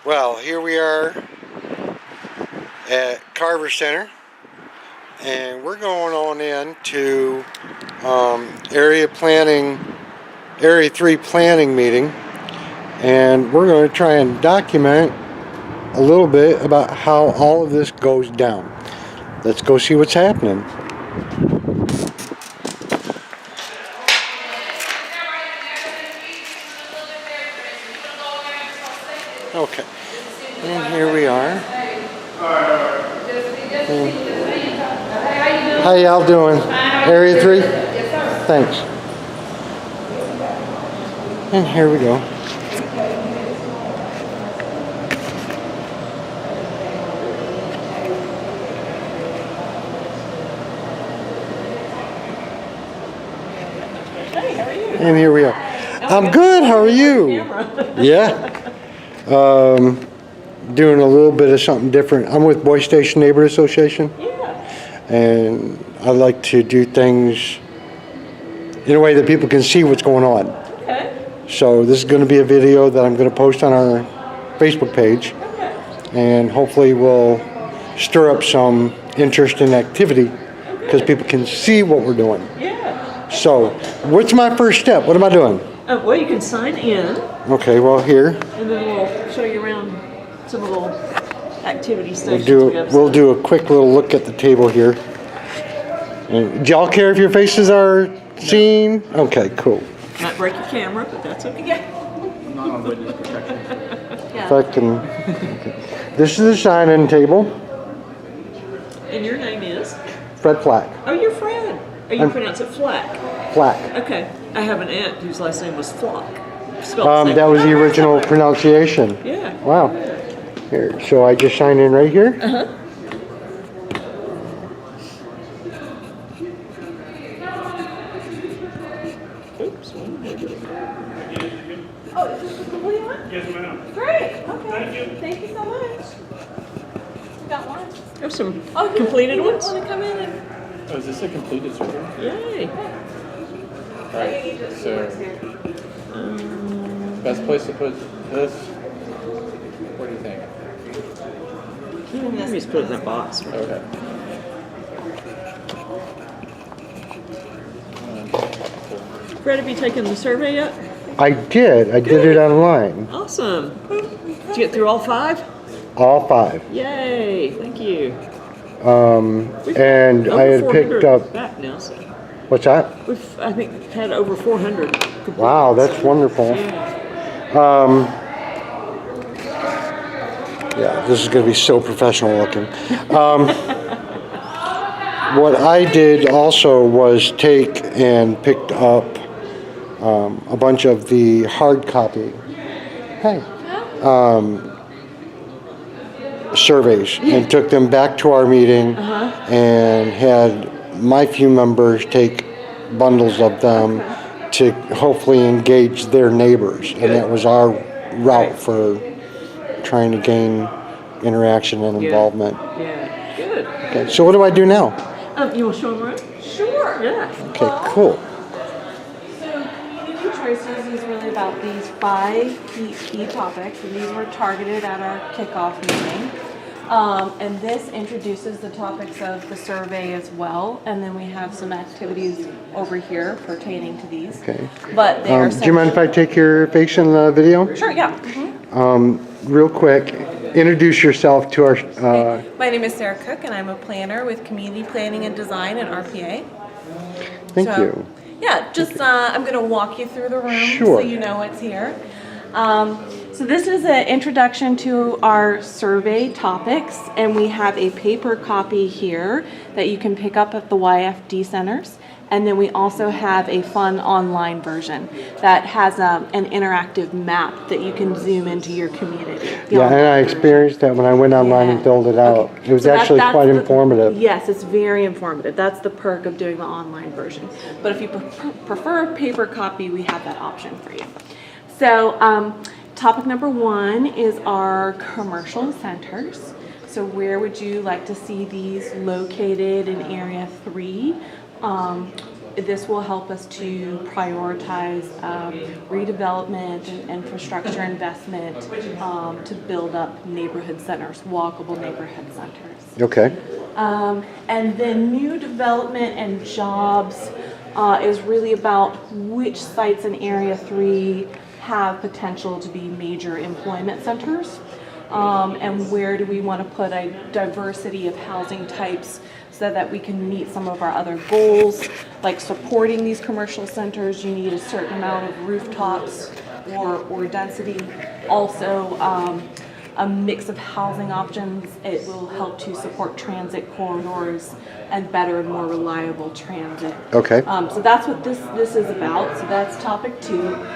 Well, here we are at Carver Center, and we're going on into Area 3 planning meeting, and we're going to try and document a little bit about how all of this goes down. Let's go see what's happening. Okay, and here we are. How y'all doing? Area 3? Thanks. And here we go. Hey, how are you? And here we are. I'm good, how are you? Yeah. Doing a little bit of something different. I'm with Boyce Station Neighborhood Association. Yeah. And I like to do things in a way that people can see what's going on. Okay. So this is going to be a video that I'm going to post on our Facebook page. Okay. And hopefully will stir up some interest and activity because people can see what we're doing. Yeah. So what's my first step? What am I doing? Well, you can sign in, Okay, well here and then we'll show you around some of the little activity stations we have. we'll do a quick little look at the table here. And do y'all care if your faces are seen? Okay, cool. Might break your camera, but that's okay. I'm not on witness protection. If I can, okay. This is the sign-in table. And your name is? Fred Flack. Oh, you're Fred. Oh, you pronounce it Flack. Flack. Okay. I have an aunt whose last name was Flock. Spelled the same. That was the original pronunciation. Yeah. Wow. Here, so I just sign in right here. Uh-huh. Oops. Oh, is this the complete one? Yes, ma'am. Great. Okay. Thank you. Thank you so much. We got one. There's some Oh, completed you ones. want to come in and Oh, is this a completed survey? Yay. Alright, so best place to put this? What do you think? Let me just put it in that box. Okay. Fred, have you taken the survey yet? I did it online. Awesome. Did you get through all 5? All 5. Yay. Thank you. And I had picked up, back now, so what's that? we've, I think, had over 400 complete. Wow, that's wonderful. Yeah. Yeah, this is going to be so professional looking. What I did also was take and picked up a bunch of the hard copy. Hey. Surveys and took them back to our meeting and had my few members take bundles of them to hopefully engage their neighbors. And that was our route for trying to gain interaction and involvement. Yeah. Good. Okay, so what do I do now? You want to show them around? Sure. Yeah. Okay, cool. So community choices is really about these 5 key topics, and these were targeted at our kickoff meeting. And this introduces the topics of the survey as well, and then we have some activities over here pertaining to these. Okay. But they are Do you mind if I take your face in the video? Sure, yeah. Real quick, introduce yourself to our... My name is Sarah Cook, and I'm a planner with Community Planning and Design at RPA. Thank you. Yeah, just I'm going to walk you through the room Sure. so you know what's here. So this is an introduction to our survey topics, and we have a paper copy here that you can pick up at the YFD centers. And then we also have a fun online version that has an interactive map that you can zoom into your community. Yeah, and I experienced that when I went online and filled it out. Okay. It was So actually that's quite informative. Yes, it's very informative. That's the perk of doing the online version. But if you prefer a paper copy, we have that option for you. So topic number 1 is our commercial centers. So where would you like to see these located in Area 3? this will help us to prioritize redevelopment and infrastructure investment to build up neighborhood centers, walkable neighborhood centers. Okay. And then new development and jobs is really about which sites in Area 3 have potential to be major employment centers, and where do we want to put a diversity of housing types so that we can meet some of our other goals, like supporting these commercial centers. You need a certain amount of rooftops or density. Also, a mix of housing options. It will help to support transit corridors and better and more reliable transit. Okay. So that's what this is about. So that's topic 2.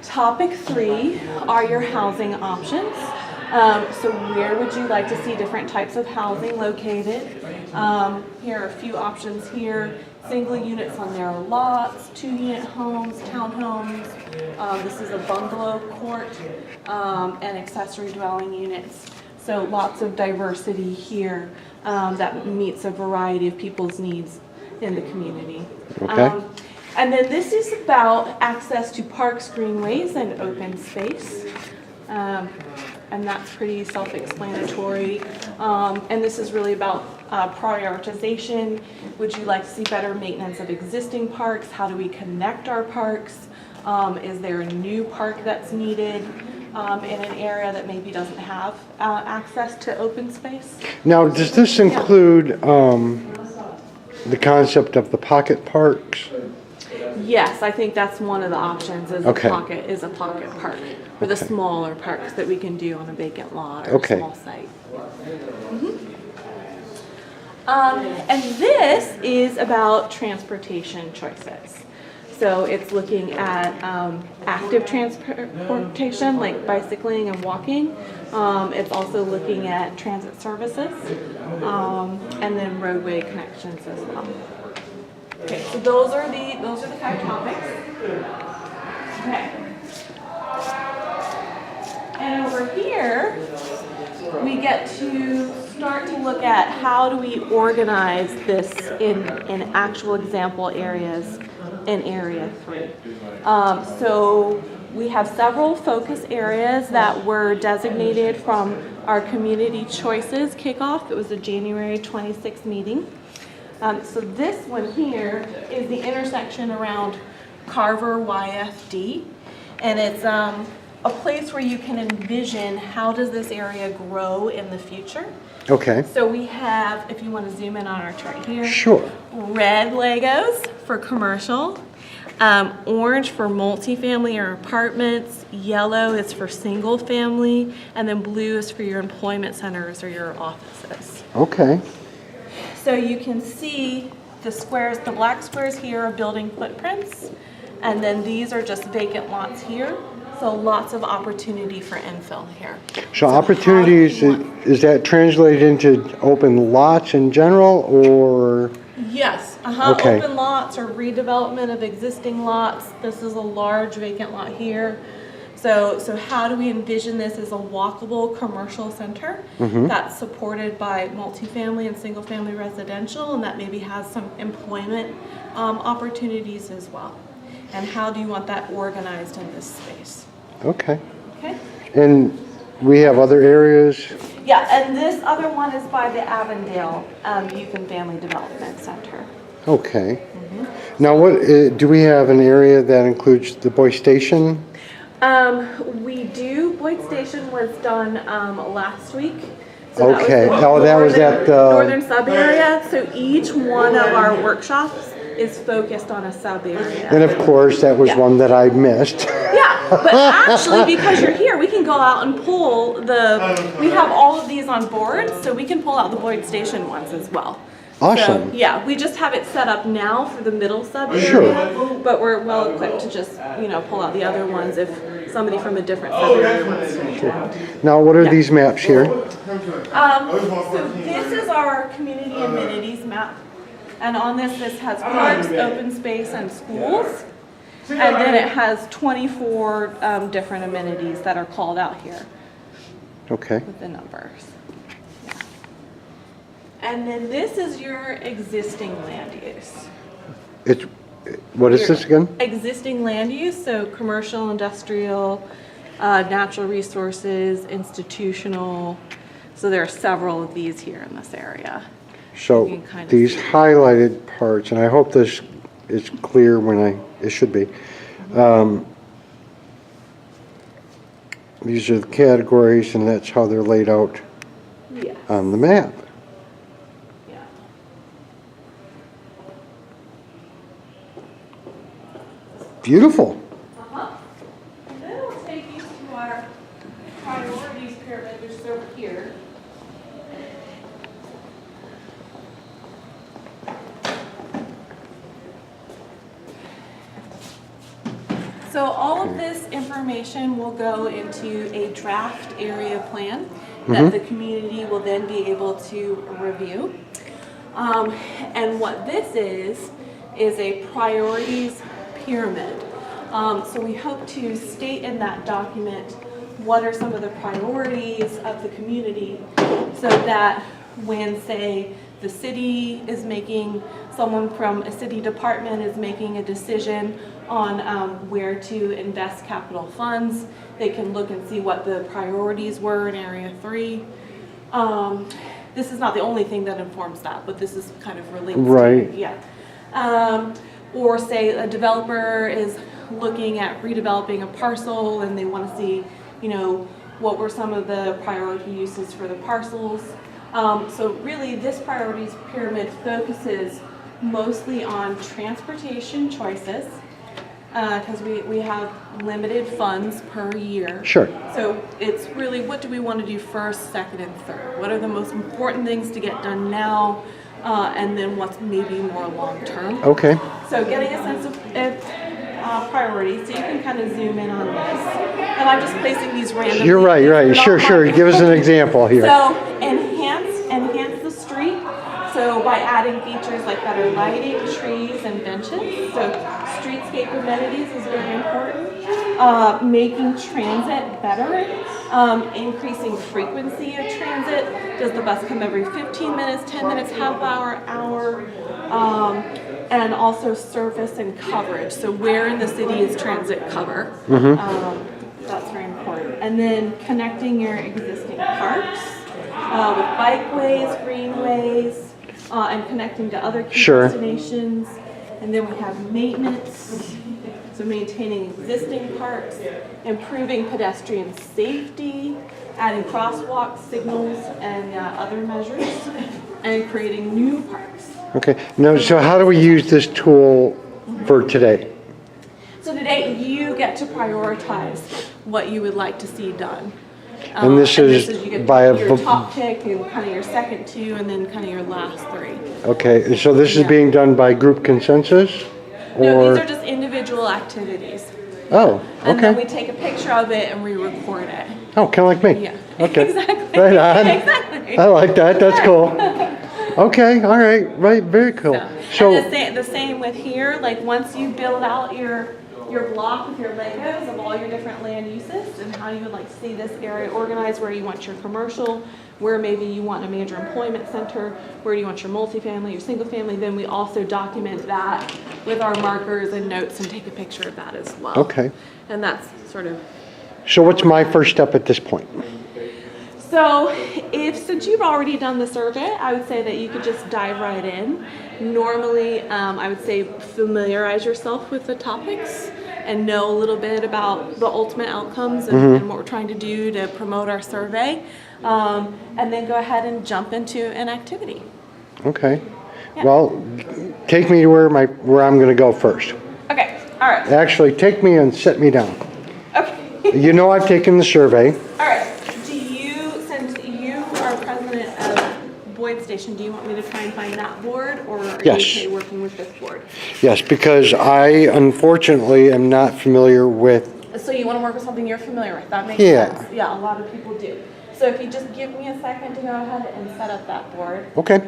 Topic 3 are your housing options. So where would you like to see different types of housing located? Here are a few options here. Single units on narrow lots, 2-unit homes, townhomes. This is a bungalow court, and accessory dwelling units. So lots of diversity here that meets a variety of people's needs in the community. Okay. And then this is about access to parks, greenways, and open space. And that's pretty self-explanatory. And this is really about prioritization. Would you like to see better maintenance of existing parks? How do we connect our parks? Is there a new park that's needed in an area that maybe doesn't have access to open space? Now, does this include the concept of the pocket parks? Yes, I think that's one of the options is Okay. a pocket park for the smaller parks that we can do on a vacant lot or Okay. a small site. And this is about transportation choices. So it's looking at active transportation like bicycling and walking. It's also looking at transit services and then roadway connections as well. Okay, so those are the 5 topics. Okay. And over here, we get to start to look at how do we organize this in actual example areas in Area 3. So we have several focus areas that were designated from our Community Choices kickoff. It was a January 26th meeting. So this one here is the intersection around Carver YFD, and it's a place where you can envision how does this area grow in the future. Okay. So we have, if you want to zoom in on our chart here, Sure. red Legos for commercial, orange for multifamily or apartments, yellow is for single family, and then blue is for your employment centers or your offices. Okay. So you can see the squares, the black squares here are building footprints, and then these are just vacant lots here. So lots of opportunity for infill here. So how opportunities, do you want- is that translated into open lots in general, or? Yes, Okay. open lots or redevelopment of existing lots. This is a large vacant lot here. So how do we envision this as a walkable commercial center that's supported by multifamily and single family residential, and that maybe has some employment opportunities as well? And how do you want that organized in this space? Okay. Okay? And we have other areas? Yeah, and this other one is by the Avondale Youth and Family Development Center. Okay. Now, what do we have an area that includes the Boyce Station? We do. Boyd Station was done last week. So that was Okay. the Oh, that was at the- northern sub area. So each one of our workshops is focused on a sub area. And of course, that was Yeah. one that I missed. Yeah, but actually, because you're here, we can go out and pull we have all of these on boards, so we can pull out the Boyd Station ones as well. Awesome. So, yeah, we just have it set up now for the middle sub area, Sure. but we're well equipped to just, pull out the other ones if somebody from a different sub area wants to. Now, what are these maps here? So this is our community amenities map, and on this has parks, open space, and schools. And then it has 24 different amenities that are called out here Okay. with the numbers. Yeah. And then this is your existing land use. It's what is this again? Existing land use, so commercial, industrial, natural resources, institutional. So there are several of these here in this area. So You can kind of these see. highlighted parts, and I hope this is clear it should be. These are the categories, and that's how they're laid out Yes. on the map. Yeah. Beautiful. And then we'll take you to our priorities pyramid, which is over here. So all of this information will go into a draft area plan that the community will then be able to review. And what this is a priorities pyramid. So we hope to state in that document what are some of the priorities of the community so that when, say, the city is making, someone from a city department is making a decision on where to invest capital funds, they can look and see what the priorities were in Area 3. This is not the only thing that informs that, but this is kind of related Right. to, yeah. Or say a developer is looking at redeveloping a parcel and they want to see, you know, what were some of the priority uses for the parcels. So really this priorities pyramid focuses mostly on transportation choices because we have limited funds per year. Sure. So it's really what do we want to do first, second, and third? What are the most important things to get done now? And then what's maybe more long term. Okay. So getting a sense of priorities, so you can kind of zoom in on this. And I'm just placing these randomly. You're right, They're right. not Sure. marked. Give us an example here. So enhance the street. So by adding features like better lighting, trees, and benches. So streetscape amenities is very important. Making transit better. Increasing frequency of transit. Does the bus come every 15 minutes, 10 minutes, half hour, hour? And also surface and coverage. So where in the city is transit cover? That's very important. And then connecting your existing parks with bikeways, greenways, and connecting to other key Sure. destinations. And then we have maintenance. So maintaining existing parks, improving pedestrian safety, adding crosswalk signals and other measures, and creating new parks. Okay. Now, so how do we use this tool for today? So today you get to prioritize what you would like to see done. And this is you get by a your top pick and kind of your second two and then kind of your last three. Okay. And so this is Yeah. being done by group consensus? No, Or these are just individual activities. oh, And then we okay. take a picture of it and we record it. Oh, kind of like me. Yeah. Okay. Exactly. Right on. Exactly. I like that. That's cool. Okay. All right. Right. Very cool. So And the same with here, like once you build out your block with your Legos of all your different land uses and how you would like to see this area organized, where you want your commercial, where maybe you want a major employment center, where do you want your multifamily, your single family, then we also document that with our markers and notes and take a picture of that as well. okay. And that's sort of, So what's my first step at this point? so since you've already done the survey, I would say that you could just dive right in. Normally, I would say familiarize yourself with the topics and know a little bit about the ultimate outcomes and what we're trying to do to promote our survey. And then go ahead and jump into an activity. Okay. Yeah. Well, take me to where I'm going to go first. Okay, all right, Actually, take me and set me down. okay. You know I've taken the survey. All right, since you are president of Boyd Station, do you want me to try and find that board, or are Yes. you okay working with this board? Yes, because I unfortunately am not familiar with. So you want to work with something you're familiar with, that makes Yeah. sense. Yeah, a lot of people do. So if you just give me a second to go ahead and set up that board. Okay.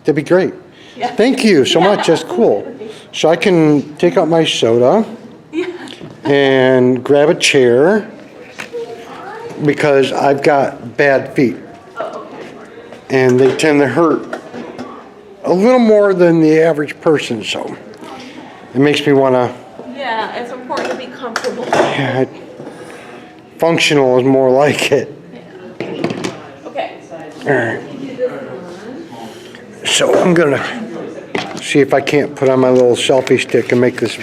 That'd be great. Yeah. Thank you so much. That's cool. absolutely. So I can take out my soda Yeah. and grab a chair because I've got bad feet. And they tend to hurt a little more than the average person, so. it makes me wanna, Yeah, it's important to be comfortable. yeah, functional is more like it. Okay. Alright. So I'm gonna see if I can't put on my little selfie stick and make this